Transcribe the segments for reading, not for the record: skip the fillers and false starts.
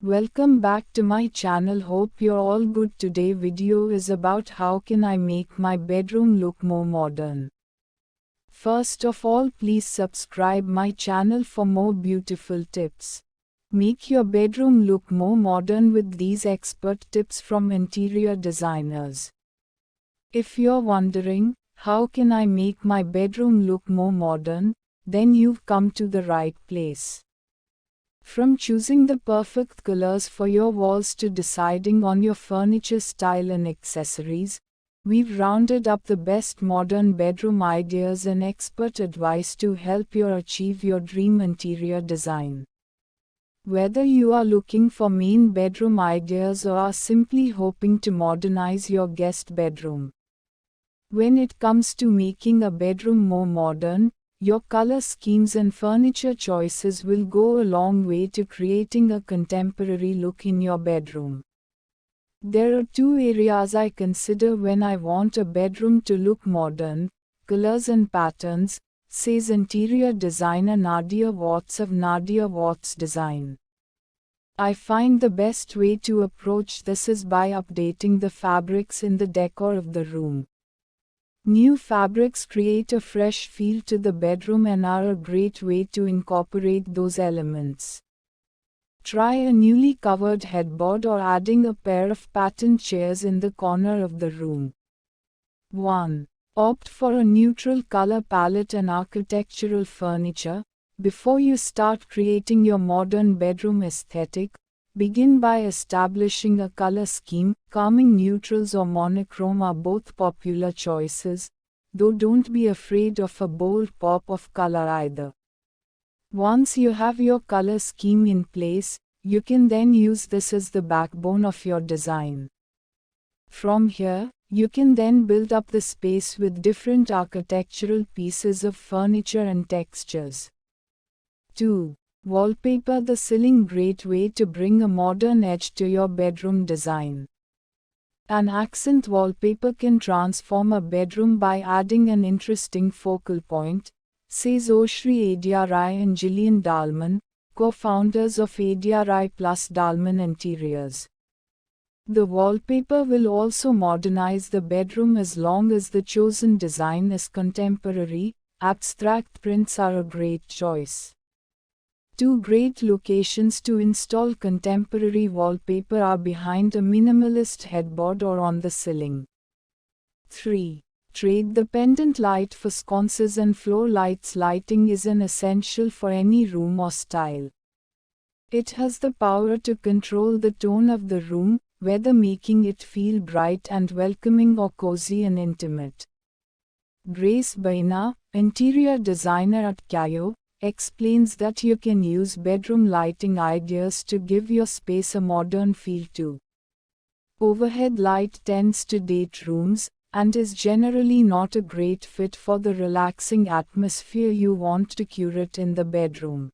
Welcome back to my channel. Hope you're all good. Today video is about how can I make my bedroom look more modern. First of all, please subscribe my channel for more beautiful tips. Make your bedroom look more modern with these expert tips from interior designers. If you're wondering, how can I make my bedroom look more modern, then you've come to the right place. From choosing the perfect colors for your walls to deciding on your furniture style and accessories, we've rounded up the best modern bedroom ideas and expert advice to help you achieve your dream interior design. Whether you are looking for main bedroom ideas or are simply hoping to modernize your guest bedroom. When it comes to making a bedroom more modern, your color schemes and furniture choices will go a long way to creating a contemporary look in your bedroom. There are two areas I consider when I want a bedroom to look modern: colors and patterns, says interior designer Nadia Watts of Nadia Watts Design. I find the best way to approach this is by updating the fabrics in the decor of the room. New fabrics create a fresh feel to the bedroom and are a great way to incorporate those elements. Try a newly covered headboard or adding a pair of patterned chairs in the corner of the room. 1. Opt for a neutral color palette and architectural furniture. Before you start creating your modern bedroom aesthetic, begin by establishing a color scheme. Calming neutrals or monochrome are both popular choices, though don't be afraid of a bold pop of color either. Once you have your color scheme in place, you can then use this as the backbone of your design. From here, you can then build up the space with different architectural pieces of furniture and textures. 2. Wallpaper the ceiling. Great way to bring a modern edge to your bedroom design. An accent wallpaper can transform a bedroom by adding an interesting focal point, says Oshri Adiarai and Gillian Dalman, co-founders of Adiarai plus Dalman Interiors. The wallpaper will also modernize the bedroom as long as the chosen design is contemporary. Abstract prints are a great choice. Two great locations to install contemporary wallpaper are behind a minimalist headboard or on the ceiling. 3. Trade the pendant light for sconces and floor lights. Lighting is an essential for any room or style. It has the power to control the tone of the room, whether making it feel bright and welcoming or cozy and intimate. Grace Baina, interior designer at Cayo, explains that you can use bedroom lighting ideas to give your space a modern feel too. Overhead light tends to date rooms, and is generally not a great fit for the relaxing atmosphere you want to curate in the bedroom.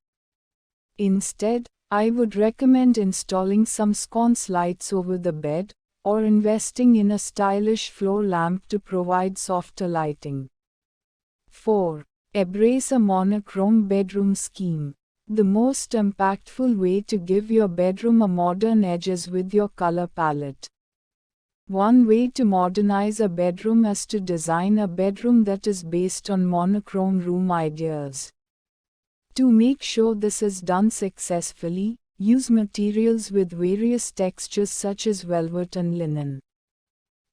Instead, I would recommend installing some sconce lights over the bed, or investing in a stylish floor lamp to provide softer lighting. 4. Embrace a monochrome bedroom scheme. The most impactful way to give your bedroom a modern edge is with your color palette. One way to modernize a bedroom is to design a bedroom that is based on monochrome room ideas. To make sure this is done successfully, use materials with various textures such as velvet and linen.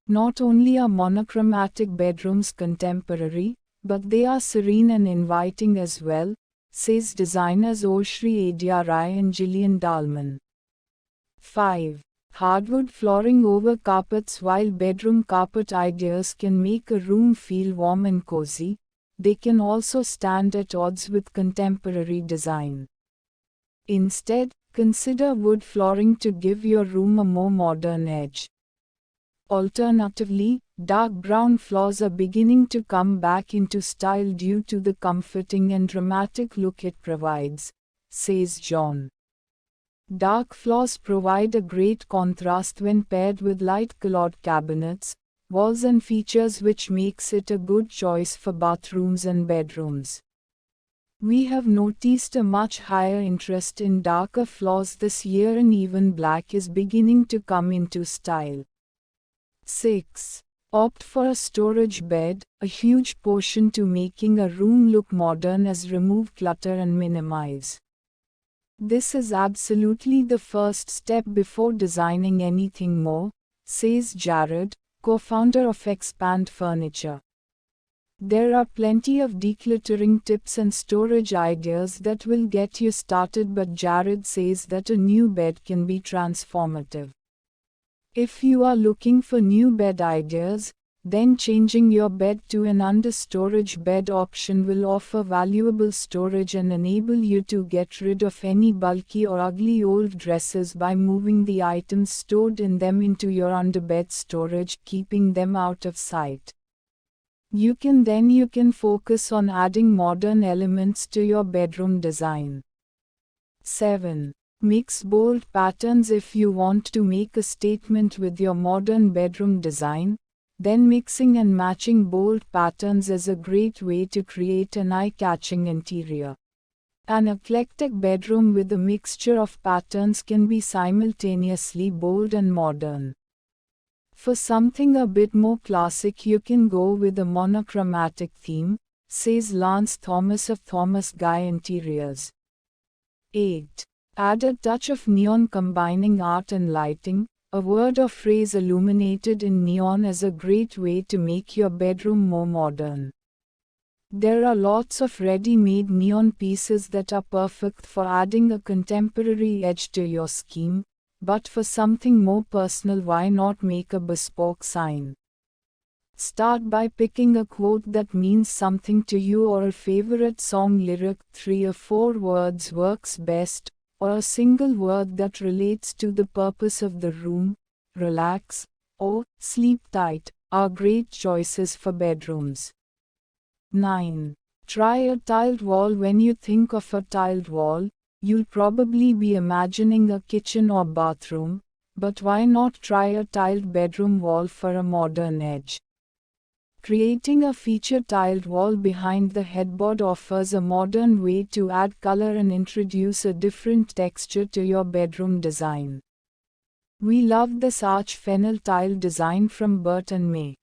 Not only are monochromatic bedrooms contemporary, but they are serene and inviting as well, says designers Oshri Adiarai and Gillian Dalman. 5. Hardwood flooring over carpets. While bedroom carpet ideas can make a room feel warm and cozy, they can also stand at odds with contemporary design. Instead, consider wood flooring to give your room a more modern edge. Alternatively, dark brown floors are beginning to come back into style due to the comforting and dramatic look it provides, says John. Dark floors provide a great contrast when paired with light-colored cabinets, walls and features, which makes it a good choice for bathrooms and bedrooms. We have noticed a much higher interest in darker floors this year, and even black is beginning to come into style. 6. Opt for a storage bed. A huge portion to making a room look modern is remove clutter and minimize. This is absolutely the first step before designing anything more, says Jared, co-founder of Expand Furniture. There are plenty of decluttering tips and storage ideas that will get you started, but Jared says that a new bed can be transformative. If you are looking for new bed ideas, then changing your bed to an under-storage bed option will offer valuable storage and enable you to get rid of any bulky or ugly old dresses by moving the items stored in them into your underbed storage, keeping them out of sight. You can focus on adding modern elements to your bedroom design. 7. Mix bold patterns. If you want to make a statement with your modern bedroom design, then mixing and matching bold patterns is a great way to create an eye-catching interior. An eclectic bedroom with a mixture of patterns can be simultaneously bold and modern. For something a bit more classic, you can go with a monochromatic theme, says Lance Thomas of Thomas Guy Interiors. 8. Add a touch of neon. Combining art and lighting, a word or phrase illuminated in neon is a great way to make your bedroom more modern. There are lots of ready-made neon pieces that are perfect for adding a contemporary edge to your scheme, but for something more personal, why not make a bespoke sign? Start by picking a quote that means something to you or a favorite song lyric. 3 or 4 words works best, or a single word that relates to the purpose of the room. Relax or sleep tight are great choices for bedrooms. 9. Try a tiled wall. When you think of a tiled wall, you'll probably be imagining a kitchen or bathroom, but why not try a tiled bedroom wall for a modern edge? Creating a feature tiled wall behind the headboard offers a modern way to add color and introduce a different texture to your bedroom design. We love this arch fennel tile design from Bert and May.